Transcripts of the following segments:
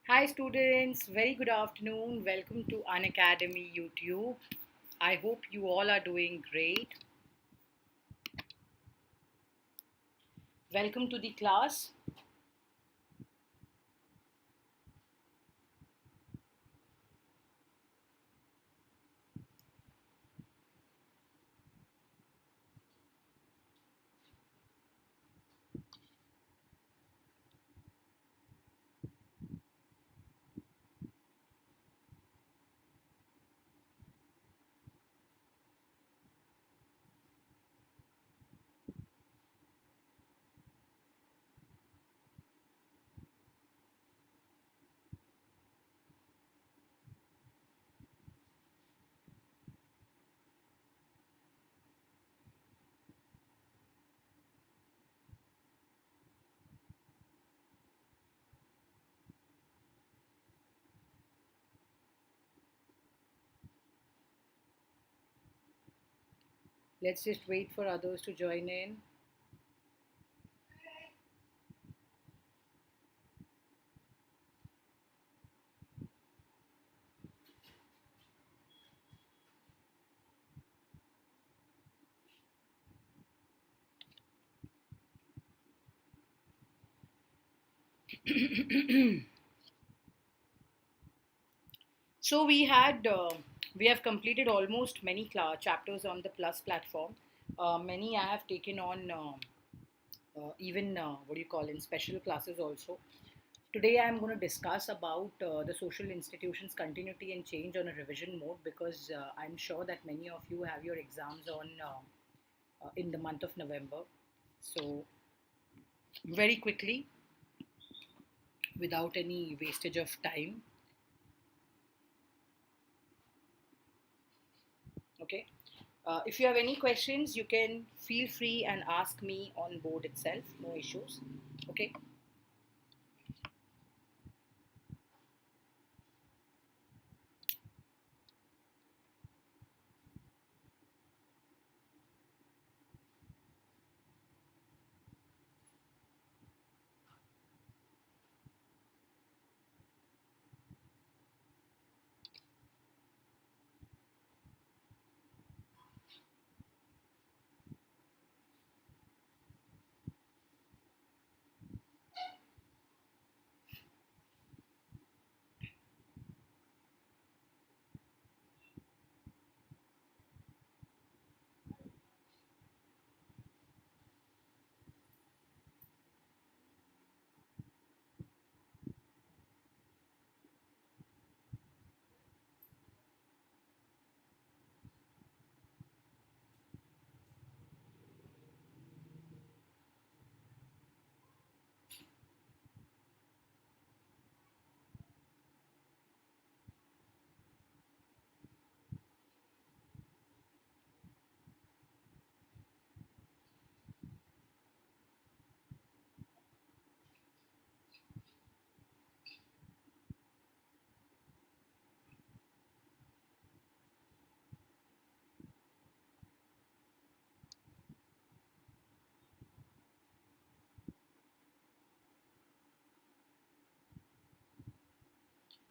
Hi students, very good afternoon. Welcome to Unacademy YouTube. I hope you all are doing great. Welcome to the class. Let's just wait for others to join in. So we have completed almost many chapters on the Plus platform. Many I have taken on even what do you call in special classes also. Today I am going to discuss about the social institutions continuity and change on a revision mode because I'm sure that many of you have your exams on in the month of November. So very quickly, without any wastage of time, okay. If you have any questions, you can feel free and ask me on board itself. No issues. Okay.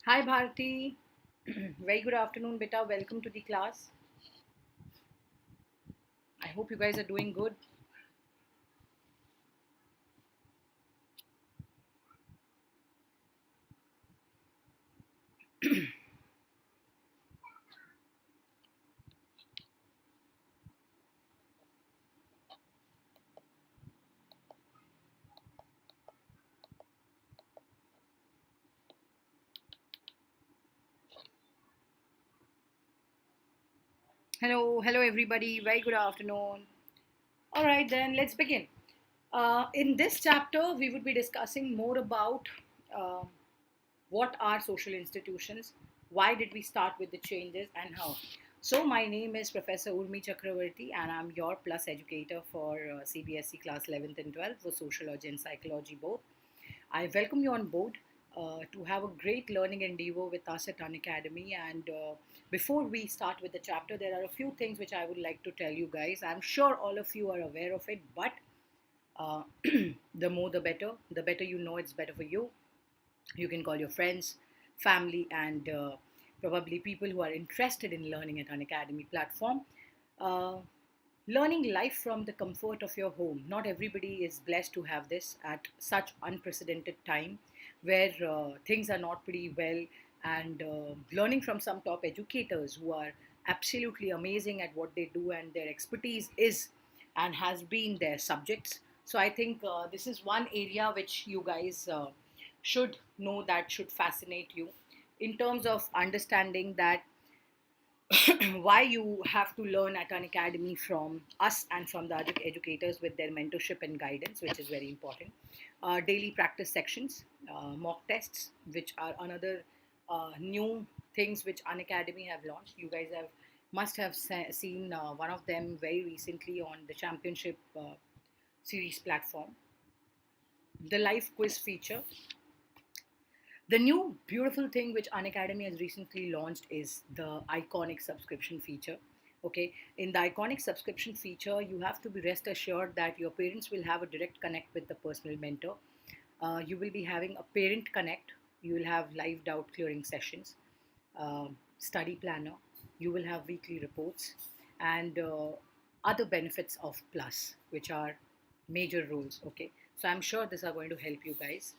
Hi Bharti. Very good afternoon, beta. Welcome to the class. I hope you guys are doing good. Hello everybody. Very good afternoon. All right, then let's begin. In this chapter, we would be discussing more about uh, what are social institutions, why did we start with the changes, and how. So, my name is Professor Urmi Chakravorty, and I'm your plus educator for CBSE class 11th and 12th for sociology and psychology both. I welcome you on board to have a great learning endeavor with us at Unacademy. And before we start with the chapter, there are a few things which I would like to tell you guys. I'm sure all of you are aware of it, but uh, the more the better. The better you know, it's better for you. You can call your friends, family, and probably people who are interested in learning at Unacademy platform. Uh, Learning life from the comfort of your home. Not everybody is blessed to have this at such unprecedented time where things are not pretty well, and learning from some top educators who are absolutely amazing at what they do, and their expertise is and has been their subjects. So I think this is one area which you guys should know, that should fascinate you in terms of understanding that why you have to learn at an academy from us and from the other educators with their mentorship and guidance, which is very important. Daily practice sections, mock tests, which are another new things which Unacademy have launched. You guys have must have seen one of them very recently on the championship series platform. The live quiz feature. The new beautiful thing which Unacademy has recently launched is the iconic subscription feature. Okay, in the iconic subscription feature, you have to be rest assured that your parents will have a direct connect with the personal mentor. You will be having a parent connect. You will have live doubt clearing sessions, study planner. You will have weekly reports, and other benefits of Plus, which are major roles. Okay, so I'm sure these are going to help you guys.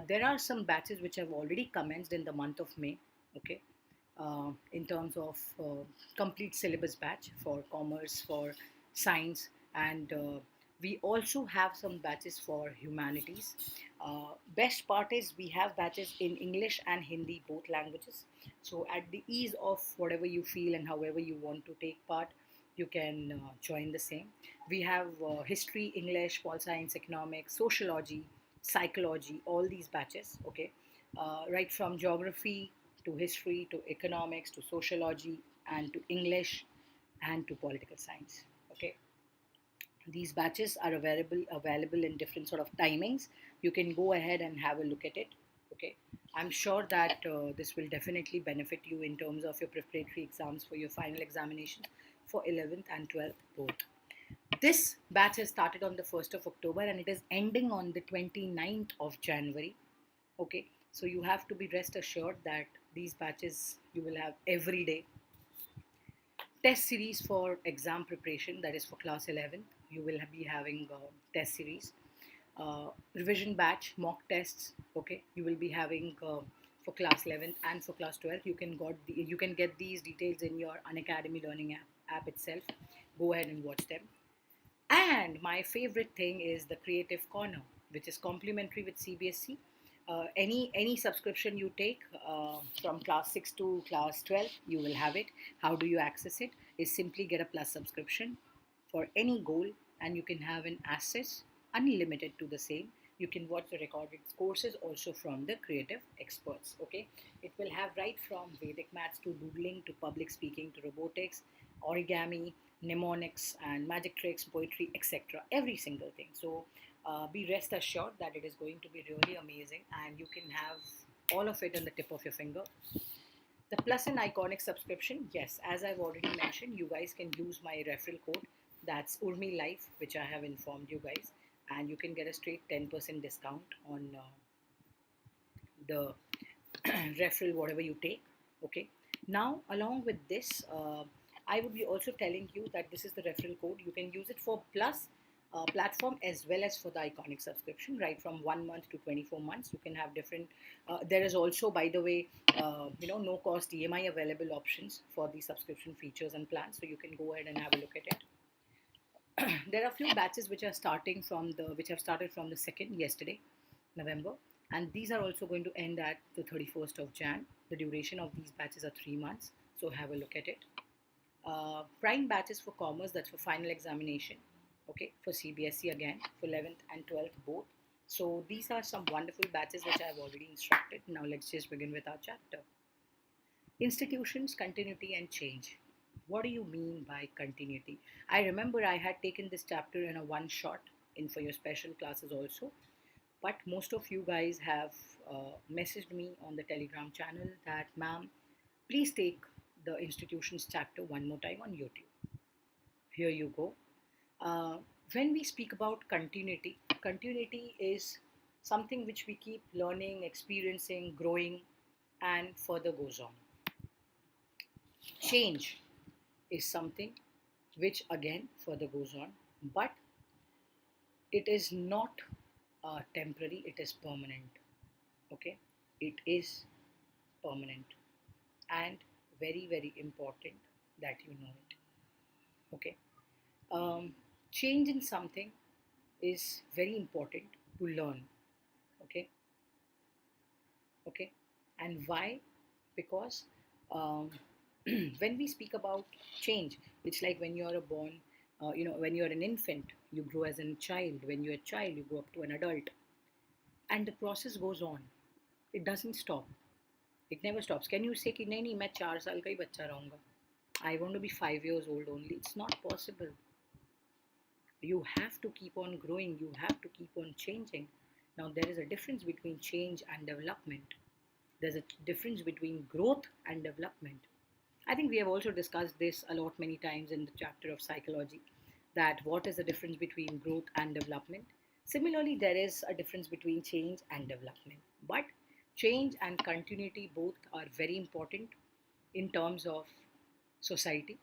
There are some batches which have already commenced in the month of May, okay, in terms of complete syllabus batch for commerce, for science, and we also have some batches for humanities. Best part is we have batches in English and Hindi, both languages. So at the ease of whatever you feel and however you want to take part, you can join the same. We have history, English, pol science, economics, sociology, psychology, all these batches, okay, right from geography to history to economics to sociology and to English and to political science, okay. These batches are available in different sort of timings. You can go ahead and have a look at it, okay. I'm sure that this will definitely benefit you in terms of your preparatory exams for your final examinations for 11th and 12th both. This batch has started on the 1st of October and it is ending on the 29th of January. Okay, so you have to be rest assured that these batches you will have every day. Test series for exam preparation, that is for class 11. You will be having test series. Revision batch, mock tests. Okay, you will be having for class 11th and for class 12th. You can get these details in your Unacademy learning app itself. Go ahead and watch them. And my favorite thing is the Creative Corner, which is complimentary with CBSE. Any subscription you take from class 6 to class 12, you will have it. How do you access it? Is simply get a Plus subscription for any goal, and you can have an access unlimited to the same. You can watch the recorded courses also from the creative experts. Okay, it will have right from Vedic maths to doodling to public speaking to robotics, origami, mnemonics, and magic tricks, poetry, etc. Every single thing. So be rest assured that it is going to be really amazing, and you can have all of it on the tip of your finger. The Plus and Iconic subscription, yes, as I've already mentioned, you guys can use my referral code. That's Urmi Life, which I have informed you guys, and you can get a straight 10% discount on the referral, whatever you take. Okay. Now, along with this, I would be also telling you that this is the referral code. You can use it for Plus platform as well as for the Iconic subscription, right from 1 month to 24 months. You can have different. There is also, by the way, no cost EMI available options for the subscription features and plans. So you can go ahead and have a look at it. There are a few batches which have started from the 2nd yesterday, November, and these are also going to end at the 31st of Jan. The duration of these batches are 3 months, so have a look at it. Prime batches for commerce, that's for final examination, okay, for CBSE again, for 11th and 12th both. So these are some wonderful batches which I have already instructed. Now let's just begin with our chapter. Institutions, continuity, and change. What do you mean by continuity? I remember I had taken this chapter in a one shot in for your special classes also, but most of you guys have messaged me on the Telegram channel that, ma'am, please take the institutions chapter one more time on YouTube. Here you go. Uh, when we speak about continuity, continuity is something which we keep learning, experiencing, growing, and further goes on. Change is something which again further goes on, but it is not temporary, it is permanent. Okay, it is permanent and very, very important that you know it. Okay, um, change in something is very important to learn. Okay, okay, and why? Because um, when we speak about change, it's like when you're a born, when you're an infant, you grow as a child. When you're a child, you grow up to an adult, and the process goes on. It doesn't stop. It never stops. Can you say कि नहीं नहीं मैं 4 साल का ही बच्चा रहूँगा? I want to be 5 years old only. It's not possible. You have to keep on growing. You have to keep on changing. Now there is a difference between change and development. There's a difference between growth and development. I think we have also discussed this a lot many times in the chapter of psychology, that what is the difference between growth and development. Similarly, there is a difference between change and development. But change and continuity both are very important in terms of society,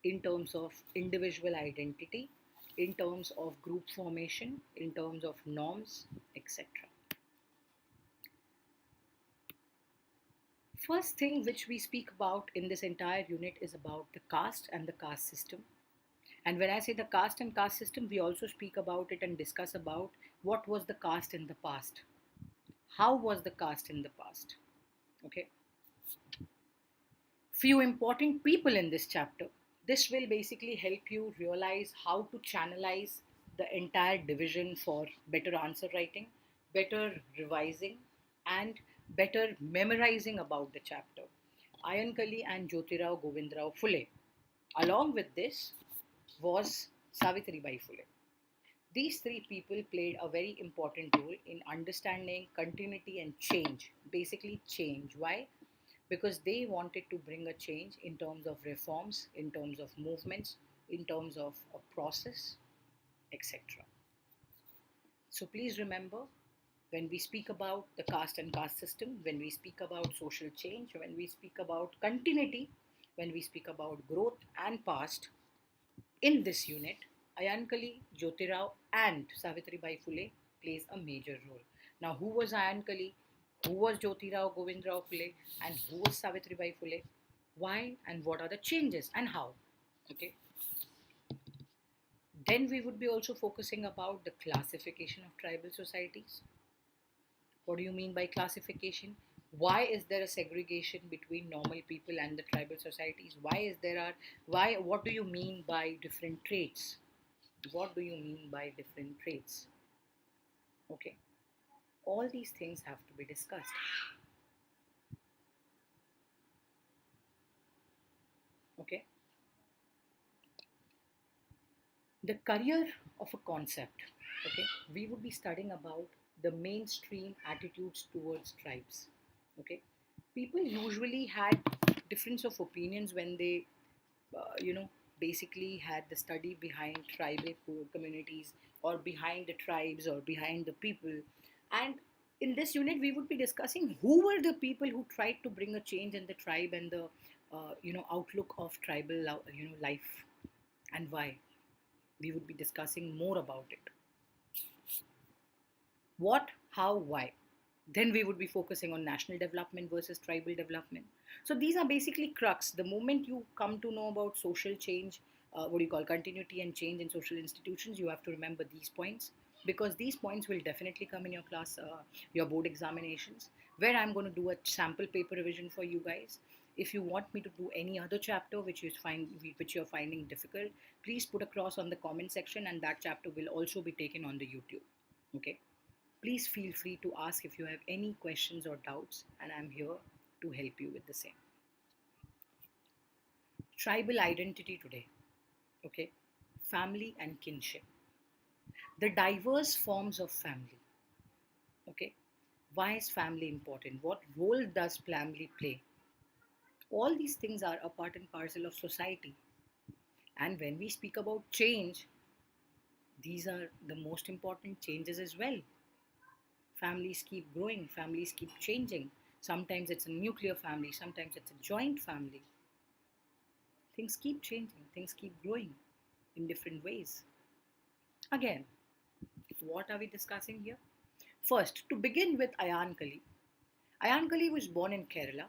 in terms of individual identity, in terms of group formation, in terms of norms, etc. First thing which we speak about in this entire unit is about the caste and the caste system. And when I say the caste and caste system, we also speak about it and discuss about what was the caste in the past. How was the caste in the past? Okay. Few important people in this chapter. This will basically help you realize how to channelize the entire division for better answer writing, better revising, and better memorizing about the chapter. Ayankali and Jyotirao Govindrao Phule. Along with this was Savitribai Phule. These three people played a very important role in understanding continuity and change, basically change. Why? Because they wanted to bring a change in terms of reforms, in terms of movements, in terms of a process, etc. So please remember, when we speak about the caste and caste system, when we speak about social change, when we speak about continuity, when we speak about growth and past, in this unit, Ayankali, Jyotirao, and Savitribai Phule plays a major role. Now, who was Ayankali? Who was Jyotirao Govindrao Phule? And who was Savitribai Phule? Why and what are the changes and how? Okay. Then we would be also focusing about the classification of tribal societies. What do you mean by classification? Why is there a segregation between normal people and the tribal societies? What do you mean by different traits? What do you mean by different traits? Okay. All these things have to be discussed. Okay. The career of a concept. Okay. We would be studying about the mainstream attitudes towards tribes. Okay. People usually had difference of opinions when they, basically had the study behind tribal communities, or behind the tribes, or behind the people. And in this unit, we would be discussing who were the people who tried to bring a change in the tribe and the, outlook of tribal, life, and why. We would be discussing more about it. What, how, why. Then we would be focusing on national development versus tribal development. So these are basically crux. The moment you come to know about social change, what do you call continuity and change in social institutions, you have to remember these points, because these points will definitely come in your class, your board examinations, where I'm going to do a sample paper revision for you guys. If you want me to do any other chapter which you're finding difficult, please put across on the comment section, and that chapter will also be taken on the YouTube. Okay. Please feel free to ask if you have any questions or doubts, and I'm here to help you with the same. Tribal identity today, okay? Family and kinship. The diverse forms of family, okay? Why is family important? What role does family play? All these things are a part and parcel of society. And when we speak about change, these are the most important changes as well. Families keep growing, families keep changing. Sometimes it's a nuclear family, sometimes it's a joint family. Things keep changing, things keep growing in different ways. Again, what are we discussing here? First, to begin with Ayan Kali. Ayan Kali was born in Kerala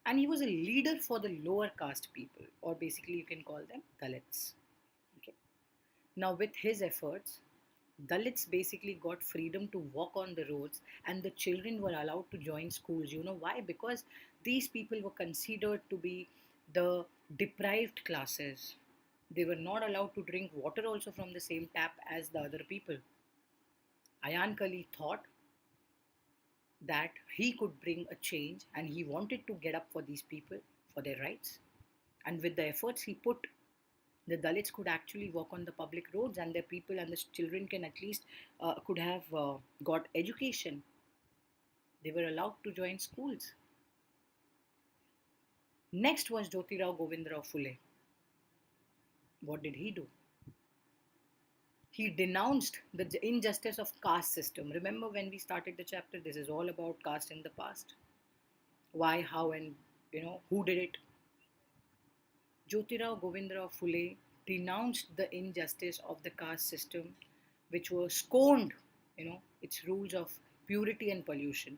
and he was a leader for the lower caste people, or basically you can call them Dalits. Okay. Now, with his efforts, Dalits basically got freedom to walk on the roads and the children were allowed to join schools. You know why? Because these people were considered to be the deprived classes. They were not allowed to drink water also from the same tap as the other people. Ayan Kali thought that he could bring a change and he wanted to get up for these people for their rights. And with the efforts he put, the Dalits could actually walk on the public roads and their people and the children can at least could have got education. They were allowed to join schools. Next was Jyotirao Govindarao Phule. What did he do? He denounced the injustice of caste system. Remember when we started the chapter, this is all about caste in the past. Why, how, and who did it? Jyotirao Govindarao Phule denounced the injustice of the caste system, which was scorned, its rules of purity and pollution.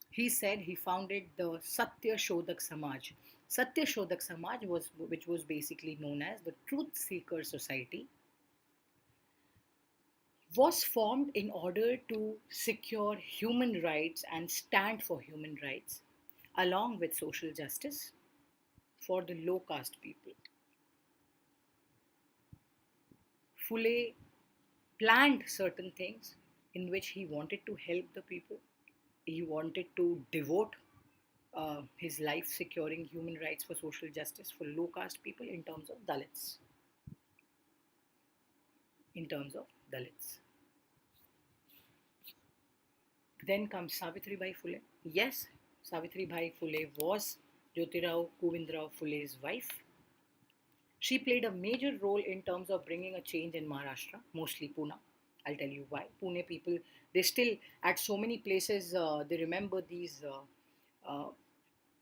He said he founded the Satya Shodhak Samaj. Satya Shodhak Samaj which was basically known as the Truth Seeker Society, was formed in order to secure human rights and stand for human rights, along with social justice for the low caste people. Phule planned certain things in which he wanted to help the people. He wanted to devote his life securing human rights for social justice for low caste people in terms of Dalits. In terms of Dalits. Then comes Savitribai Phule. Yes, Savitribai Phule was Jyotirao Govindarao Phule's wife. She played a major role in terms of bringing a change in Maharashtra, mostly Pune. I'll tell you why. Pune people, they still, at so many places, they remember these uh,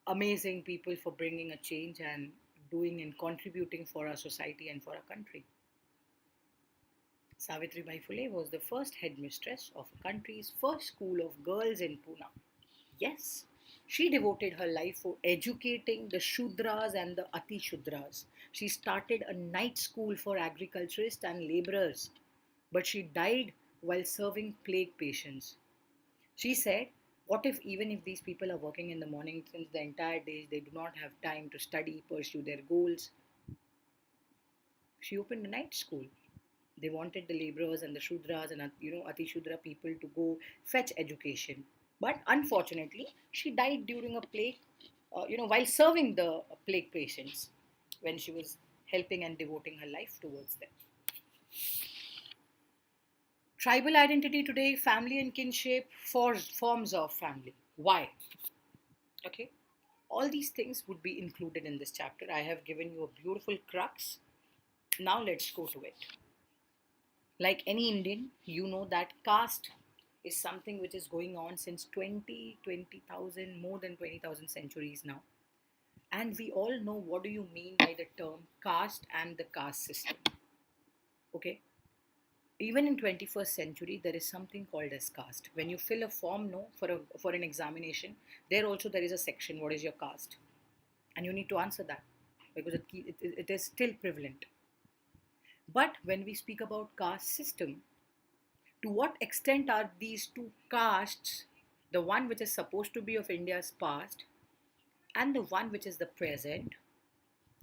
amazing people for bringing a change and doing and contributing for our society and for our country. Savitribai Phule was the first headmistress of the country's first school of girls in Pune. Yes, she devoted her life for educating the Shudras and the Ati Shudras. She started a night school for agriculturists and laborers, but she died while serving plague patients. She said, what if even if these people are working in the morning since the entire day, they do not have time to study, pursue their goals? She opened a night school. They wanted the laborers and the Shudras and Ati Shudra people to go fetch education. But unfortunately, she died during a plague, while serving the plague patients when she was helping and devoting her life towards them. Tribal identity today, family and kinship, four forms of family. Why? Okay. All these things would be included in this chapter. I have given you a beautiful crux. Now let's go to it. Like any Indian, you know that caste is something which is going on since 20,000, more than 20,000 centuries now. And we all know what do you mean by the term caste and the caste system. Okay. Even in 21st century, there is something called as caste. When you fill a form, no, for an examination, there is a section, what is your caste? And you need to answer that because it is still prevalent. But when we speak about caste system, to what extent are these two castes, the one which is supposed to be of India's past and the one which is the present,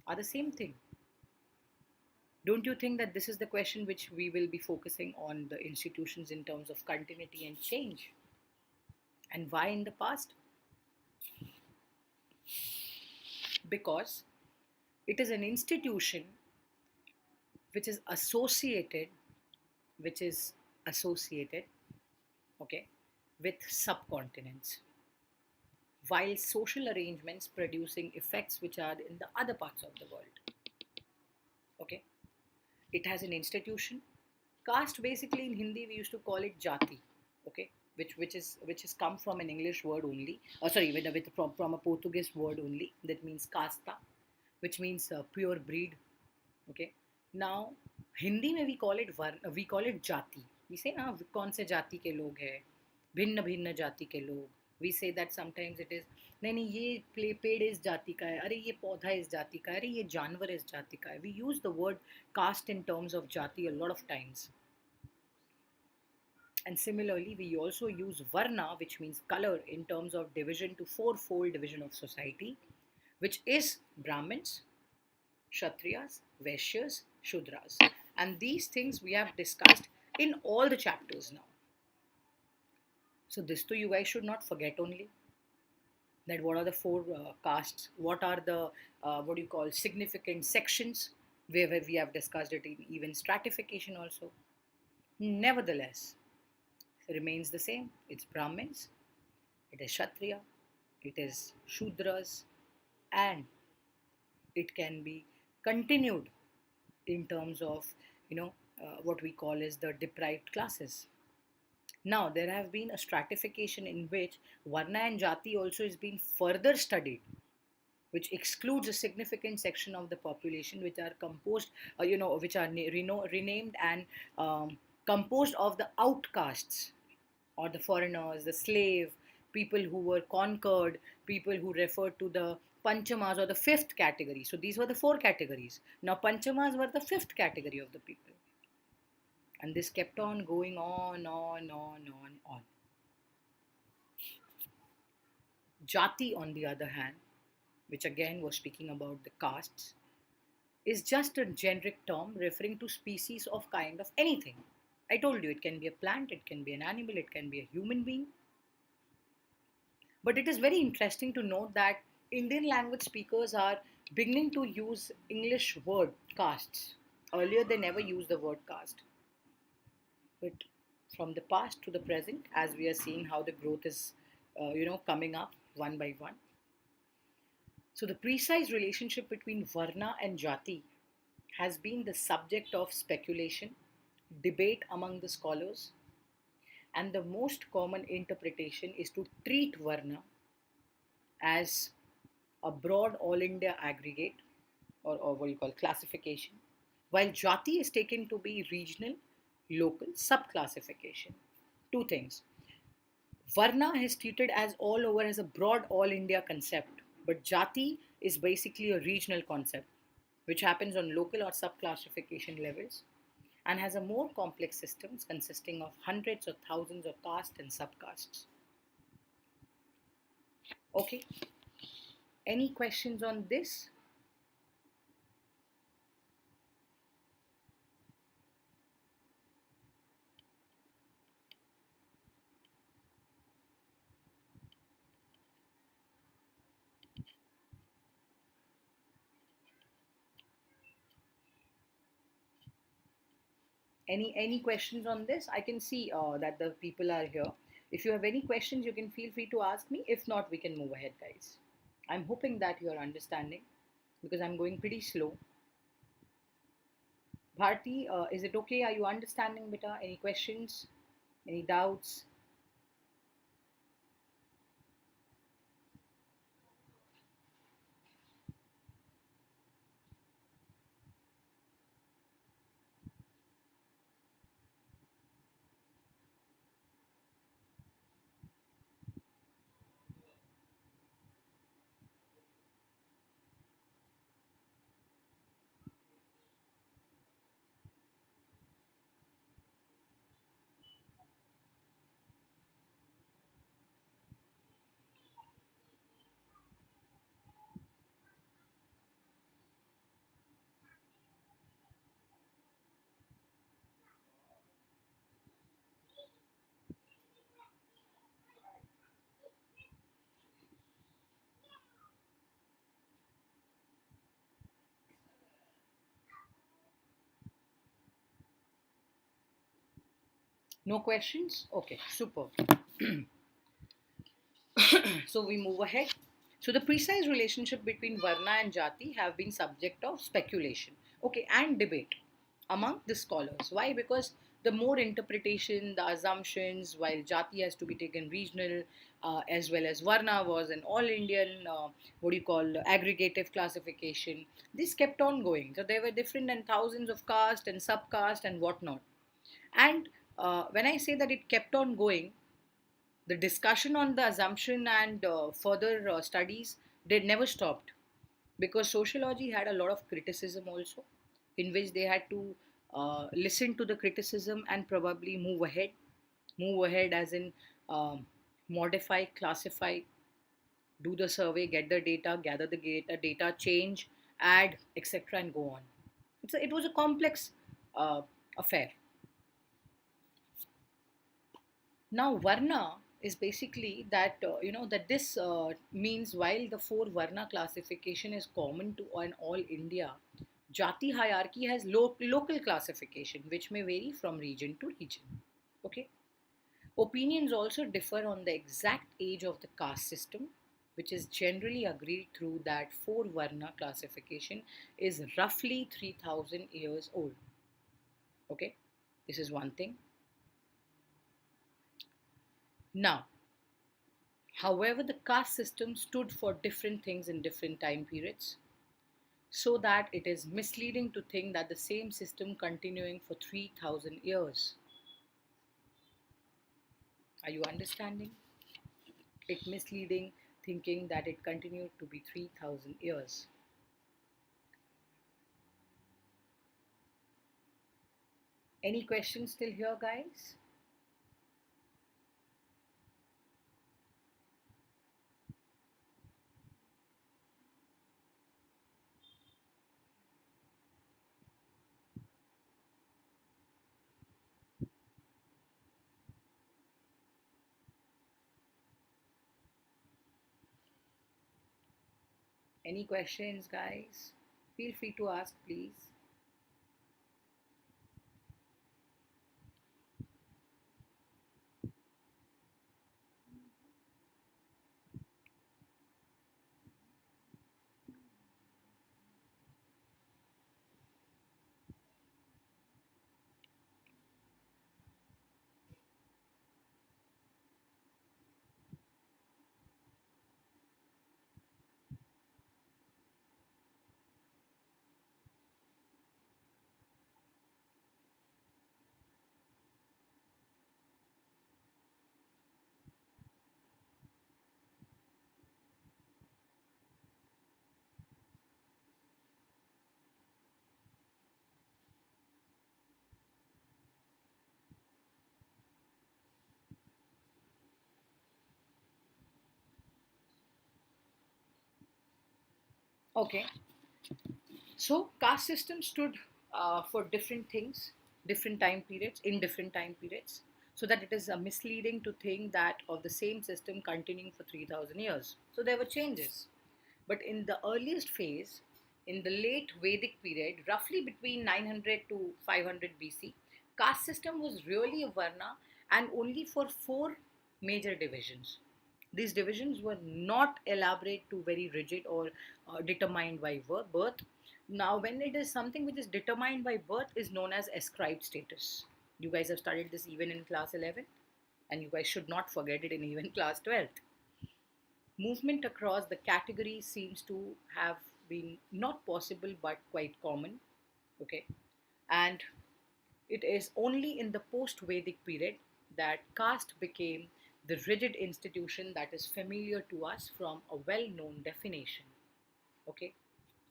are the same thing? Don't you think that this is the question which we will be focusing on the institutions in terms of continuity and change? And why in the past? Because it is an institution which is associated, which is associated, okay, with subcontinents, while social arrangements producing effects which are in the other parts of the world. Okay, it has an institution. Caste basically in Hindi we used to call it jati. Okay, which is come from an English word only. Sorry, from a Portuguese word only. That means casta, which means pure breed. Okay. Now, Hindi में we call it जाति. We say ना कौन से जाति के लोग हैं, भिन्न भिन्न जाति के लोग. We say that sometimes it is नहीं नहीं ये पेड़ इस जाति का है, अरे ये पौधा इस जाति का है, अरे ये जानवर इस जाति का है. We use the word caste in terms of jati a lot of times. And similarly, we also use varna, which means color, in terms of division to fourfold division of society, which is Brahmins, Kshatriyas, Vaishyas, Shudras. And these things we have discussed in all the chapters now. So this too you guys should not forget only. That what are the four castes, what are the, significant sections, where we have discussed it in even stratification also. Nevertheless, it remains the same. It's Brahmins, it is Kshatriya, it is Shudras, and it can be continued in terms of what we call as the deprived classes. Now there have been a stratification in which Varna and Jati also is being further studied, which excludes a significant section of the population which are composed, which are renamed and composed of the outcasts or the foreigners, the slave, people who were conquered, people who referred to the Panchamas or the fifth category. So these were the four categories. Now Panchamas were the fifth category of the people. And this kept on going on. Jati, on the other hand, which again was speaking about the castes, is just a generic term referring to species of kind of anything. I told you it can be a plant, it can be an animal, it can be a human being. But it is very interesting to note that Indian language speakers are beginning to use English word castes. Earlier they never used the word caste. But from the past to the present, as we are seeing how the growth is, coming up one by one. So the precise relationship between Varna and Jati has been the subject of speculation, debate among the scholars, and the most common interpretation is to treat Varna as a broad all India aggregate or what you call classification, while Jati is taken to be regional, local subclassification. Two things. Varna is treated as all over as a broad all India concept, but Jati is basically a regional concept which happens on local or subclassification levels and has a more complex system consisting of hundreds or thousands of castes and subcastes. Okay, any questions on this? Any questions on this? I can see that the people are here. If you have any questions, you can feel free to ask me. If not, we can move ahead, guys. I'm hoping that you are understanding because I'm going pretty slow. Bharti, is it okay? Are you understanding, beta? Any questions? Any doubts? No questions? Okay, super. So we move ahead. So the precise relationship between Varna and Jati have been subject of speculation, okay, and debate among the scholars. Why? Because the more interpretation, the assumptions, while Jati has to be taken regional, as well as Varna was an all Indian, what do you call, aggregative classification. This kept on going. So there were different and thousands of caste and subcaste and whatnot. And when I say that it kept on going, the discussion on the assumption and further studies, they never stopped, because sociology had a lot of criticism also, in which they had to listen to the criticism and probably move ahead as in modify, classify, do the survey, get the data, gather the data, change, add, etc., and go on. It was a complex affair. Now, Varna is basically that, that this means while the four Varna classification is common to an all India, Jati hierarchy has local classification, which may vary from region to region. Okay. Opinions also differ on the exact age of the caste system, which is generally agreed through that four Varna classification is roughly 3000 years old. Okay. This is one thing. Now, however, the caste system stood for different things in different time periods, so that it is misleading to think that the same system continuing for 3000 years. Are you understanding? It misleading thinking that it continued to be 3000 years. Any questions still here, guys? Any questions, guys? Feel free to ask, please. Okay. So, caste system stood for different things, different time periods, in different time periods, so that it is misleading to think that of the same system continuing for 3000 years. So, there were changes. But in the earliest phase, in the late Vedic period, roughly between 900 to 500 BC, caste system was really a Varna, and only for four major divisions. These divisions were not elaborate to very rigid or determined by birth. Now, when it is something which is determined by birth, is known as ascribed status. You guys have studied this even in class 11, and you guys should not forget it in even class 12th. Movement across the categories seems to have been not possible but quite common. Okay, and it is only in the post Vedic period that caste became the rigid institution that is familiar to us from a well known definition. Okay,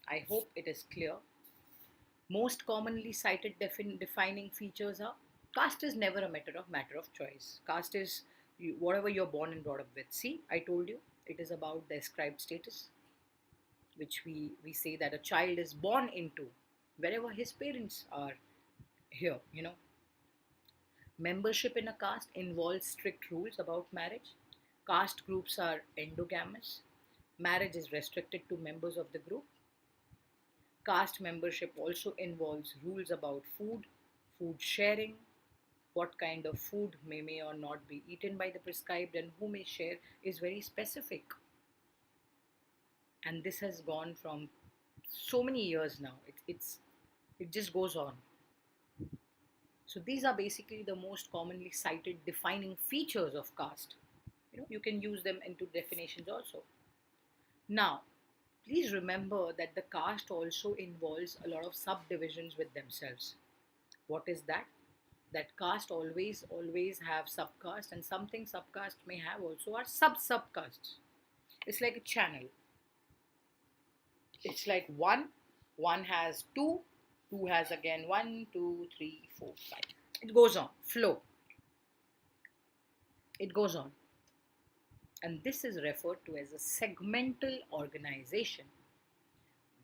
I hope it is clear. Most commonly cited defining features are: caste is never a matter of choice. Caste is whatever you're born and brought up with. See, I told you it is about the ascribed status, which we say that a child is born into wherever his parents are here. Membership in a caste involves strict rules about marriage. Caste groups are endogamous. Marriage is restricted to members of the group. Caste membership also involves rules about food, food sharing, what kind of food may or not be eaten by the prescribed, and who may share is very specific. And this has gone from so many years now. It just goes on. So these are basically the most commonly cited defining features of caste. You can use them into definitions also. Now, please remember that the caste also involves a lot of subdivisions with themselves. What is that? That caste always have subcaste, and something subcaste may have also are subcastes. It's like a channel. It's like one has two has again one, two, three, four, five. It goes on, flow. It goes on. And this is referred to as a segmental organization.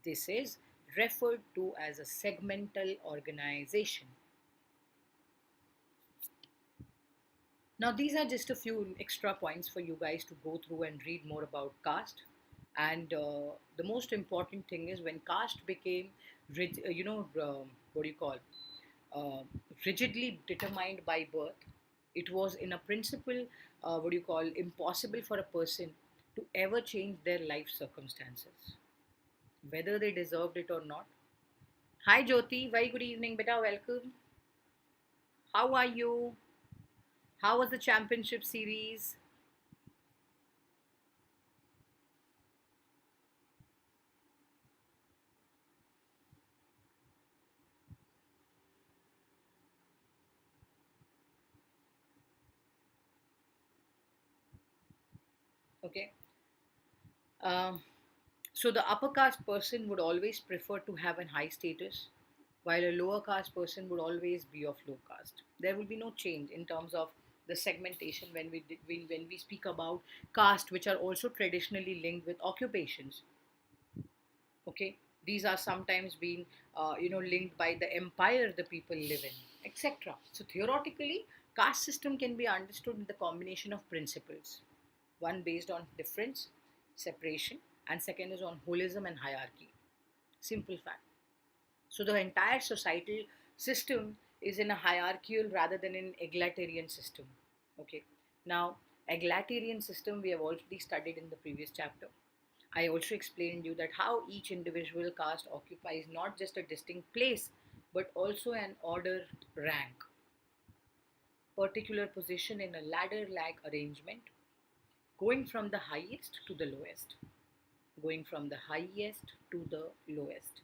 This is referred to as a segmental organization. Now, these are just a few extra points for you guys to go through and read more about caste. And the most important thing is when caste became, what do you call, uh, rigidly determined by birth, it was in a principle, what do you call, impossible for a person to ever change their life circumstances, whether they deserved it or not. Hi Jyoti, very good evening, beta, welcome. How are you? How was the championship series? Okay. Um, so the upper caste person would always prefer to have a high status, while a lower caste person would always be of low caste. There will be no change in terms of the segmentation when we speak about caste, which are also traditionally linked with occupations. Okay, these are sometimes being linked by the empire the people live in, etc. So theoretically, caste system can be understood in the combination of principles, one based on difference, separation, and second is on holism and hierarchy. Simple fact. So the entire societal system is in a hierarchical rather than an egalitarian system. Okay. Now, egalitarian system we have already studied in the previous chapter. I also explained you that how each individual caste occupies not just a distinct place but also an order rank, particular position in a ladder-like arrangement, going from the highest to the lowest, going from the highest to the lowest.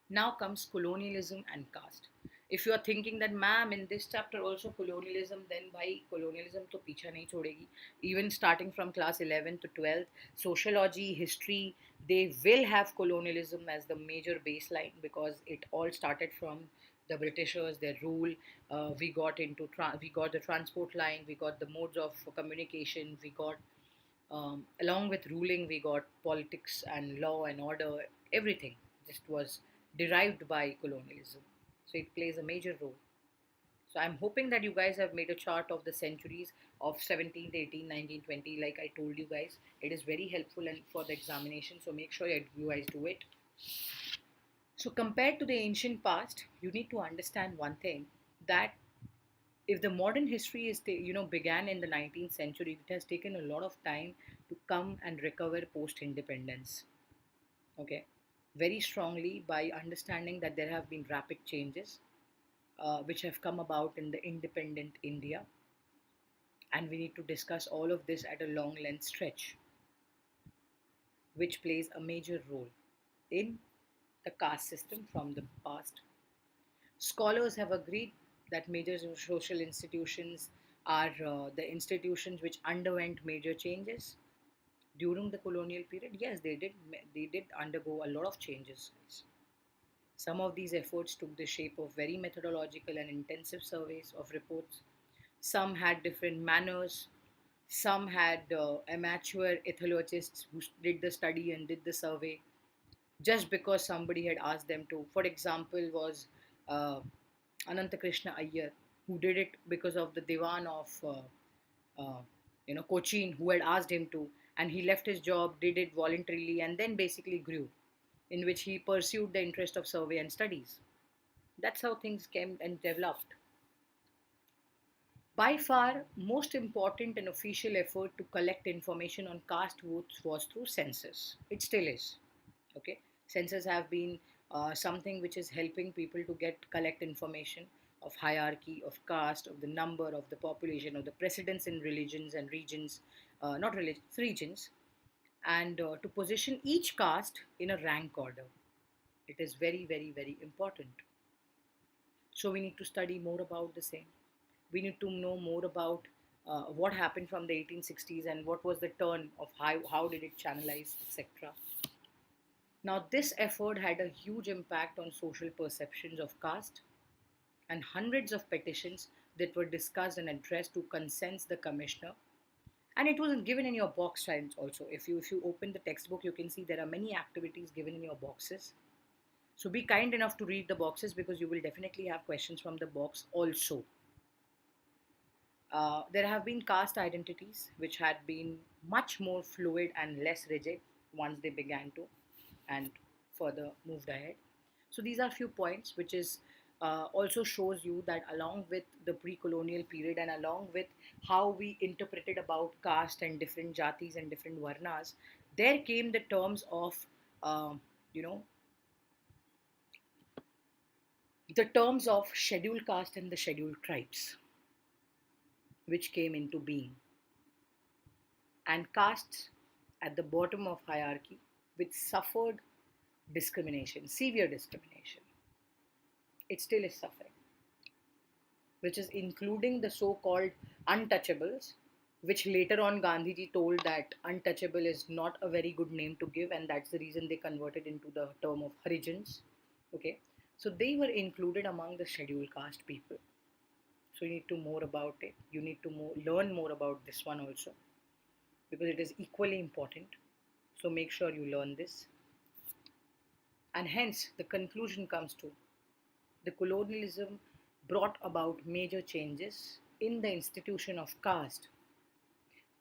Now comes colonialism and caste. If you are thinking that ma'am in this chapter also colonialism, then why colonialism to picha nahi chhodegi. Even starting from class 11 to 12th, sociology, history, they will have colonialism as the major baseline because it all started from the Britishers, their rule. We got the transport line, we got the modes of communication, we got along with ruling, we got politics and law and order, everything just was derived by colonialism. So it plays a major role. So I'm hoping that you guys have made a chart of the centuries of 17th, 18th, 19th, 20. Like I told you guys, it is very helpful and for the examination. So make sure you guys do it. So compared to the ancient past, you need to understand one thing that if the modern history began in the 19th century, it has taken a lot of time to come and recover post independence. Okay, very strongly by understanding that there have been rapid changes which have come about in the independent India, and we need to discuss all of this at a long length stretch, which plays a major role in the caste system from the past. Scholars have agreed that major social institutions are the institutions which underwent major changes during the colonial period. Yes, they did. They did undergo a lot of changes. Some of these efforts took the shape of very methodological and intensive surveys of reports. Some had different manners. Some had amateur ethologists who did the study and did the survey just because somebody had asked them to. For example, was uh, Ananta Krishna Iyer, who did it because of the Diwan of Cochin, who had asked him to, and he left his job, did it voluntarily, and then basically grew, in which he pursued the interest of survey and studies. That's how things came and developed. By far, most important and official effort to collect information on caste votes was through census. It still is. Okay, census have been something which is helping people to collect information of hierarchy, of caste, of the number of the population, of the precedence in religions and regions, not religions, regions, and to position each caste in a rank order. It is very, very, very important. So we need to study more about the same. We need to know more about what happened from the 1860s and what was the turn of how did it channelize, etc. Now, this effort had a huge impact on social perceptions of caste, and hundreds of petitions that were discussed and addressed to consent the commissioner. And it was given in your box times also. If you open the textbook, you can see there are many activities given in your boxes. So be kind enough to read the boxes because you will definitely have questions from the box also. There have been caste identities which had been much more fluid and less rigid once they began to and further moved ahead. So these are few points which is also shows you that along with the pre-colonial period and along with how we interpreted about caste and different jatis and different varnas, there came the terms of uh, you know the terms of scheduled caste and the scheduled tribes, which came into being, and castes at the bottom of hierarchy which suffered discrimination, severe discrimination. It still is suffering, which is including the so-called untouchables, which later on Gandhiji told that untouchable is not a very good name to give, and that's the reason they converted into the term of Harijans. Okay, so they were included among the scheduled caste people. So you need to more about it. You need to learn more about this one also because it is equally important. So make sure you learn this. And hence, the conclusion comes to the colonialism brought about major changes in the institution of caste.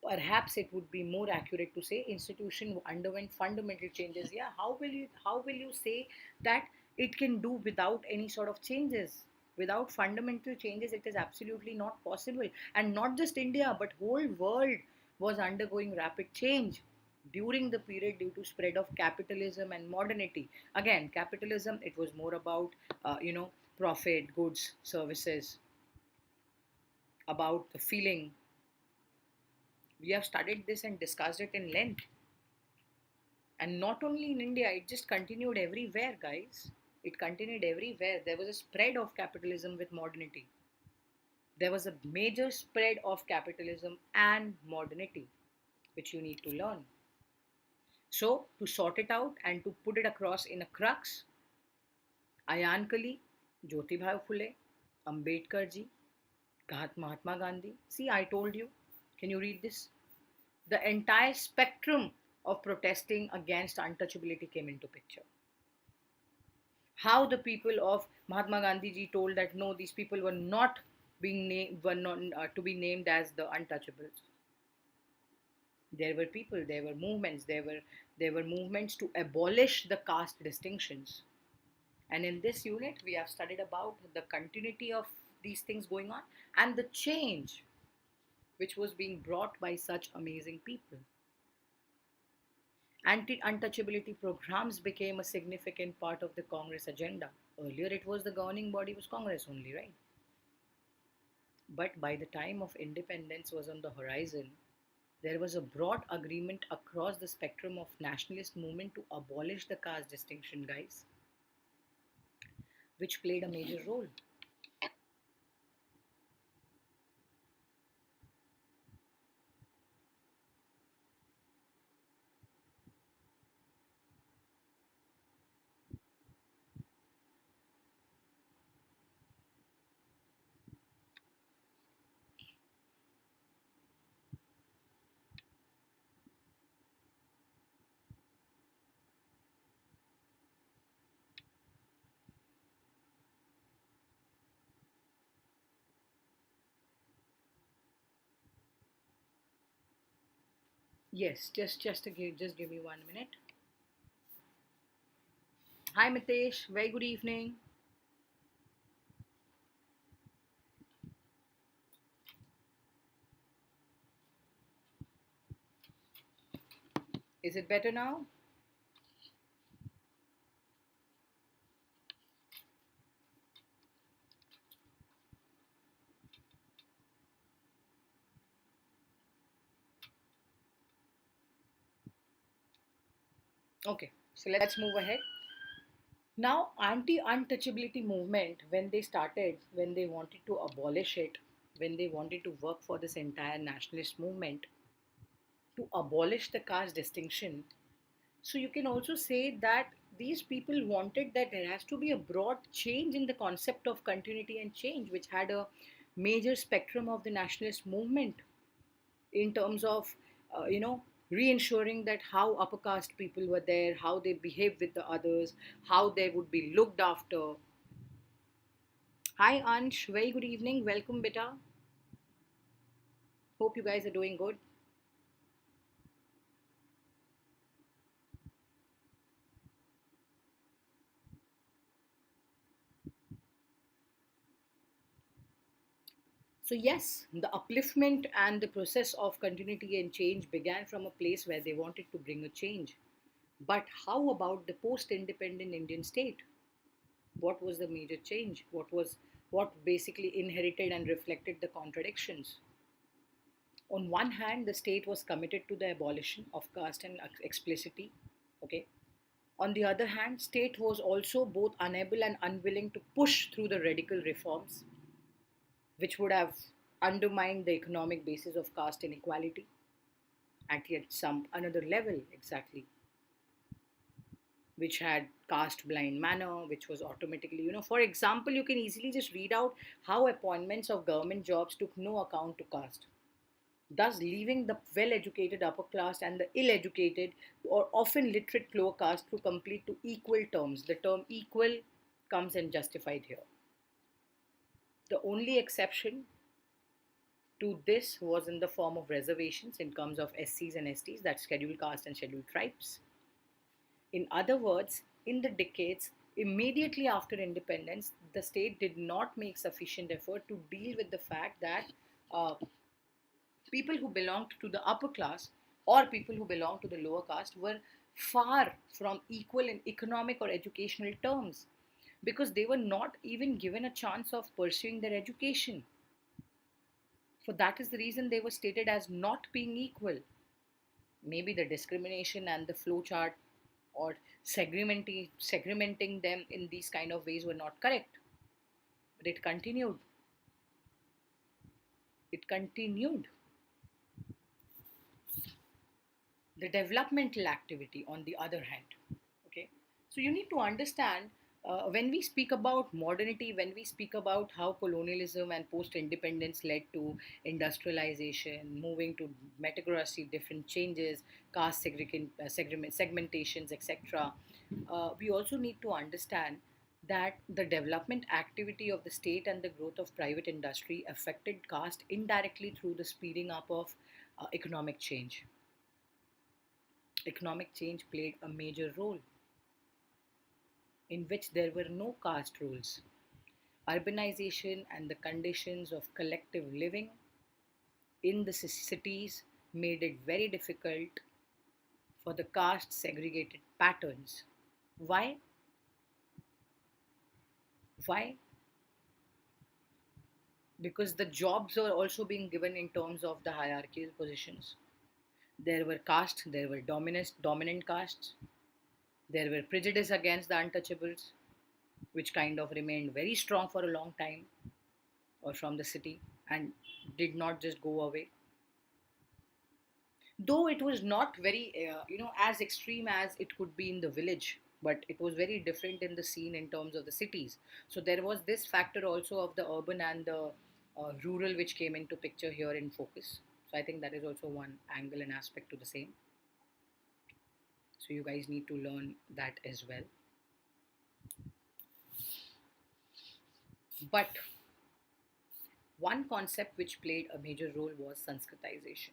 Perhaps it would be more accurate to say institution underwent fundamental changes. Yeah, how will you say that it can do without any sort of changes? Without fundamental changes, it is absolutely not possible. And not just India, but whole world was undergoing rapid change during the period due to spread of capitalism and modernity. Again, capitalism, it was more about profit, goods, services, about the feeling. We have studied this and discussed it in length. And not only in India, it just continued everywhere, guys. It continued everywhere. There was a spread of capitalism with modernity. There was a major spread of capitalism and modernity, which you need to learn. So, to sort it out and to put it across in a crux, Ayankali, Jyotibhai Phule, Ambedkar ji, Mahatma Gandhi. See, I told you. Can you read this? The entire spectrum of protesting against untouchability came into picture. How the people of Mahatma Gandhi ji told that no, these people were not being named, were not to be named as the untouchables. There were people, there were movements, there were movements to abolish the caste distinctions. And in this unit, we have studied about the continuity of these things going on and the change which was being brought by such amazing people. Anti-untouchability programs became a significant part of the Congress agenda. Earlier, it was the governing body was Congress only, right? But by the time of independence was on the horizon, there was a broad agreement across the spectrum of nationalist movement to abolish the caste distinction, guys, which played a major role. Yes, just give me 1 minute. Hi Mitesh, very good evening. Is it better now? Okay, so let's move ahead. Now, anti-untouchability movement, when they started, when they wanted to abolish it, when they wanted to work for this entire nationalist movement to abolish the caste distinction, so you can also say that these people wanted that there has to be a broad change in the concept of continuity and change, which had a major spectrum of the nationalist movement in terms of, reinsuring that how upper caste people were there, how they behaved with the others, how they would be looked after. Hi Ansh, very good evening. Welcome, beta. Hope you guys are doing good. So, yes, the upliftment and the process of continuity and change began from a place where they wanted to bring a change. But how about the post independent Indian state? What was the major change? What basically inherited and reflected the contradictions? On one hand, the state was committed to the abolition of caste and explicitity. Okay. On the other hand, state was also both unable and unwilling to push through the radical reforms, which would have undermined the economic basis of caste inequality at yet some another level exactly, which had caste blind manner, which was automatically, for example, you can easily just read out how appointments of government jobs took no account to caste, thus leaving the well educated upper class and the ill educated or often literate lower caste to compete to equal terms. The term equal comes and justified here. The only exception to this was in the form of reservations in terms of SCs and STs, that's scheduled caste and scheduled tribes. In other words, in the decades immediately after independence, the state did not make sufficient effort to deal with the fact that uh, people who belonged to the upper class or people who belonged to the lower caste were far from equal in economic or educational terms, because they were not even given a chance of pursuing their education. For that is the reason they were stated as not being equal. Maybe the discrimination and the flowchart or segmenting them in these kind of ways were not correct. But it continued. The developmental activity, on the other hand, okay, so you need to understand, when we speak about modernity, when we speak about how colonialism and post independence led to industrialization, moving to meritocracy, different changes, caste segmentations, etc., we also need to understand that the development activity of the state and the growth of private industry affected caste indirectly through the speeding up of economic change. Economic change played a major role in which there were no caste rules. Urbanization and the conditions of collective living in the cities made it very difficult for the caste segregated patterns. Why? Why? Because the jobs were also being given in terms of the hierarchical positions. There were castes, there were dominant castes, there were prejudice against the untouchables, which kind of remained very strong for a long time, or from the city, and did not just go away, though it was not very as extreme as it could be in the village, but it was very different in the scene in terms of the cities. So there was this factor also of the urban and the rural, which came into picture here in focus. So I think that is also one angle and aspect to the same, so you guys need to learn that as well. But one concept which played a major role was sanskritization.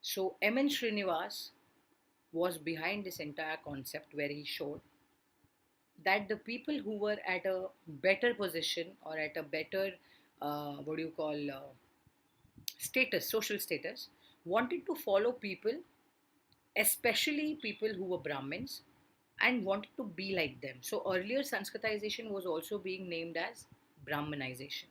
So Emin Srinivas was behind this entire concept, where he showed that the people who were at a better position or at a better, what do you call, status, social status, wanted to follow people, especially people who were Brahmins, and wanted to be like them. So earlier Sanskritization was also being named as Brahmanization.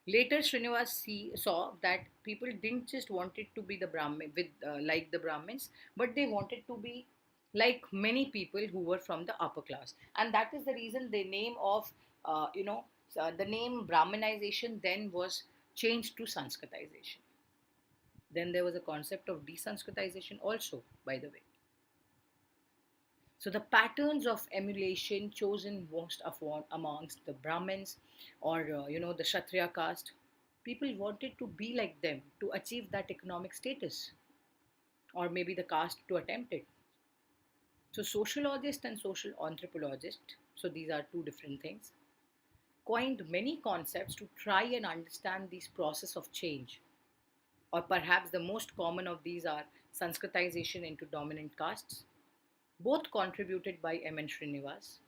Later, saw that people didn't just wanted to be the Brahmin with like the Brahmins, but they wanted to be like many people who were from the upper class, and that is the reason the name of the name Brahminization then was changed to Sanskritization. Then there was a concept of desanskritization also, by the way. So the patterns of emulation chosen most amongst the Brahmins or the Kshatriya caste, people wanted to be like them to achieve that economic status, or maybe the caste to attempt it. So sociologist and social anthropologist, so these are two different things, coined many concepts to try and understand this process of change. Or perhaps the most common of these are Sanskritization into dominant castes, both contributed by M.N. Srinivas,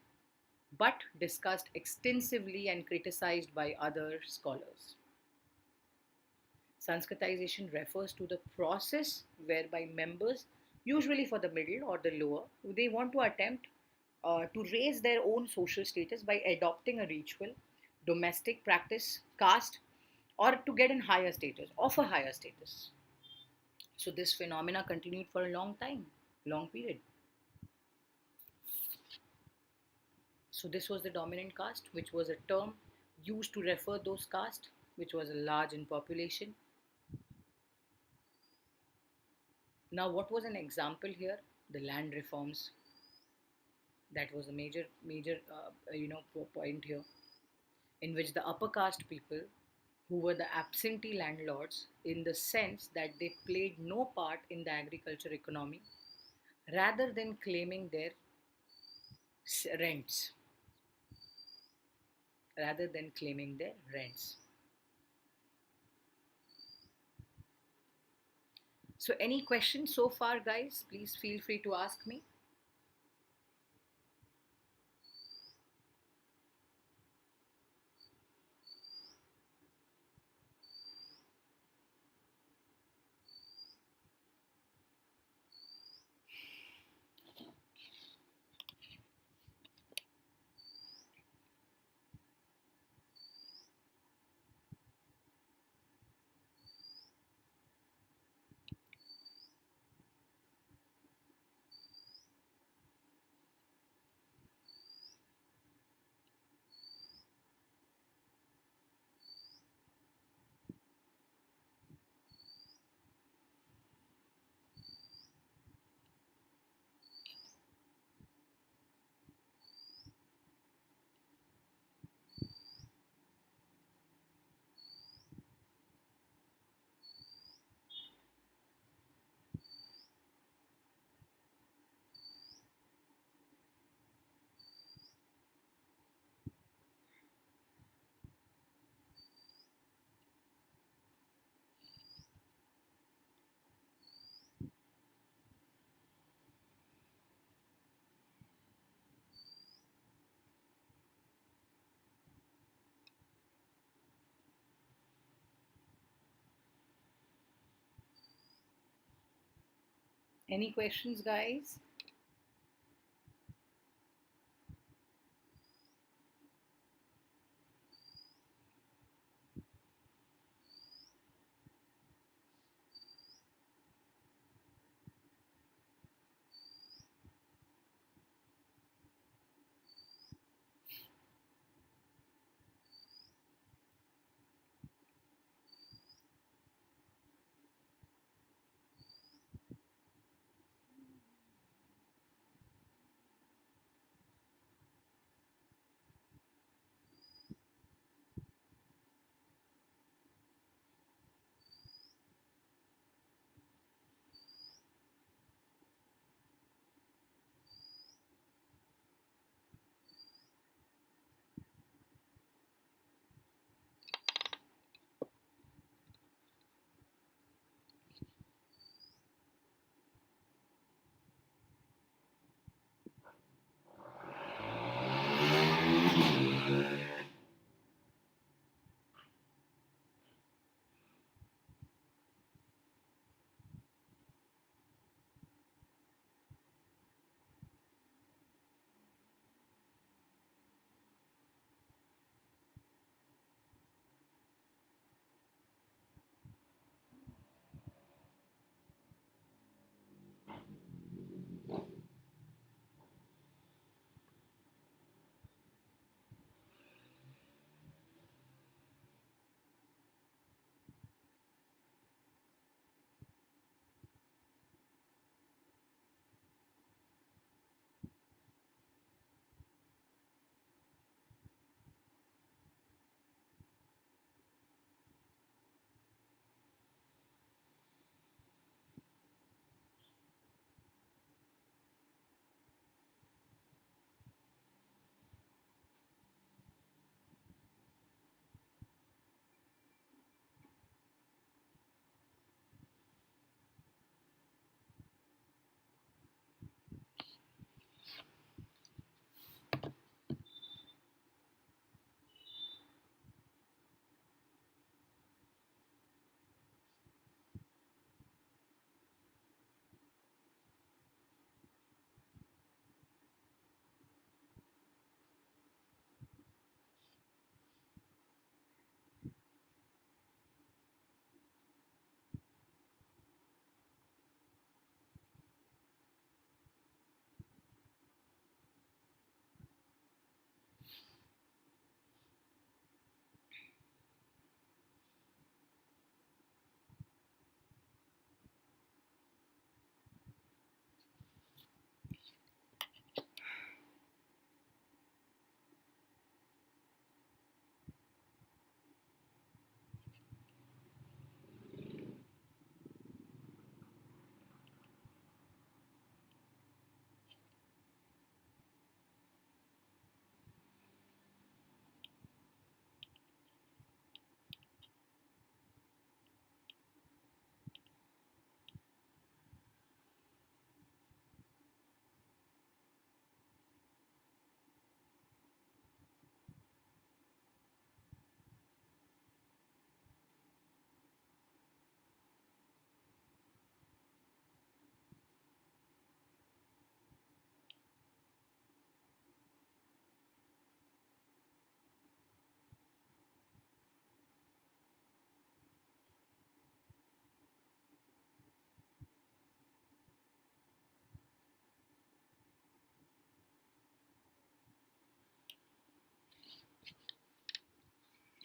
but discussed extensively and criticized by other scholars. Sanskritization refers to the process whereby members, usually for the middle or the lower, they want to attempt to raise their own social status by adopting a ritual, domestic practice, caste, or to get in higher status, of a higher status. So this phenomena continued for a long time, long period. So this was the dominant caste, which was a term used to refer those castes, which was large in population. Now, what was an example here? The land reforms. That was a major point here, in which the upper caste people, who were the absentee landlords, in the sense that they played no part in the agriculture economy, rather than claiming their rents, rather than claiming their rents. So, any questions so far, guys? Please feel free to ask me. Any questions, guys?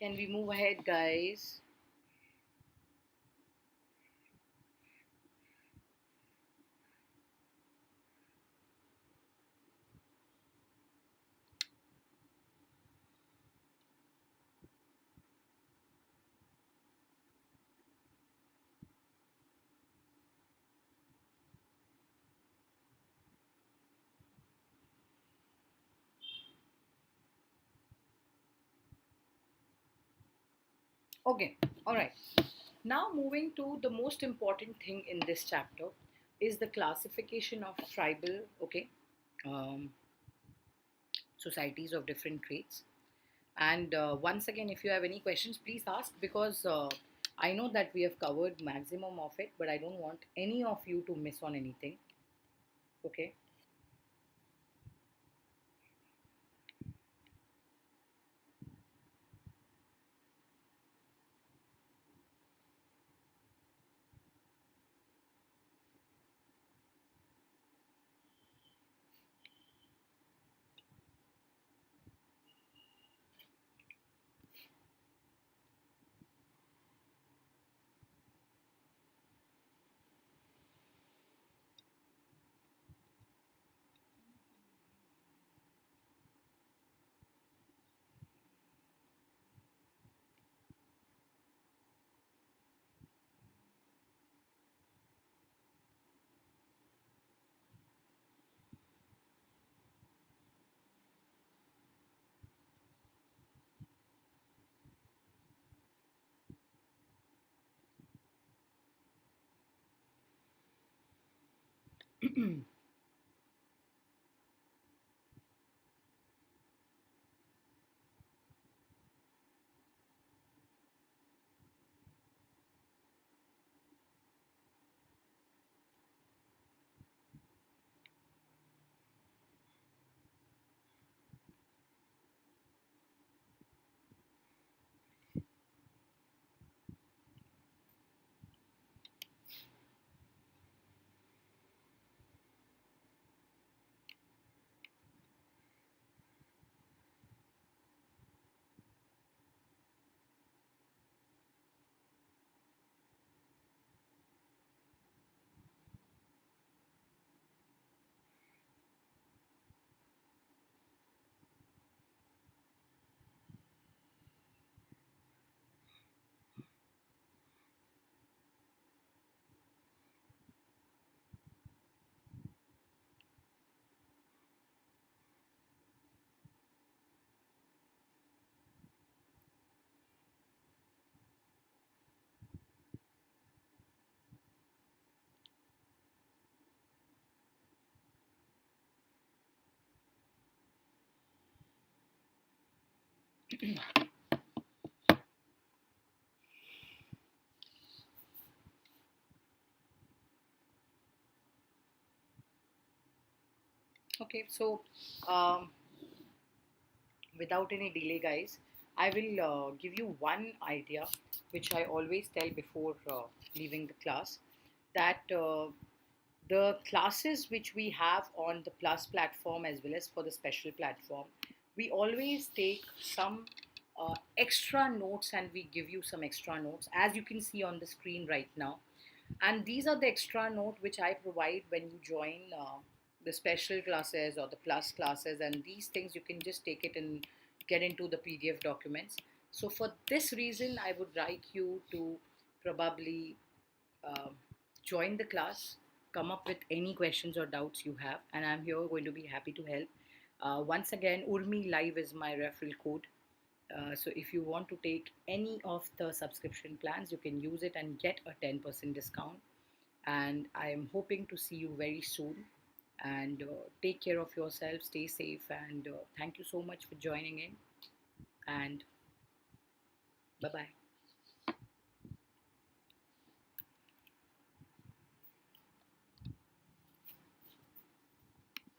Can we move ahead, guys? Okay, all right. Now, moving to the most important thing in this chapter is the classification of tribal, okay, um, societies of different traits. And once again, if you have any questions, please ask, because I know that we have covered maximum of it, but I don't want any of you to miss on anything. Okay. Okay, so um, without any delay, guys, I will give you one idea which I always tell before leaving the class, that the classes which we have on the Plus platform as well as for the special platform, we always take some extra notes, and we give you some extra notes, as you can see on the screen right now. And these are the extra note which I provide when you join the special classes or the plus classes, and these things you can just take it and get into the PDF documents. So for this reason, I would like you to probably uh, join the class, come up with any questions or doubts you have, and I'm here going to be happy to help. Once again, Urmi Live is my referral code. So if you want to take any of the subscription plans, you can use it and get a 10% discount. And I am hoping to see you very soon. And take care of yourself, stay safe, and thank you so much for joining in. And bye bye.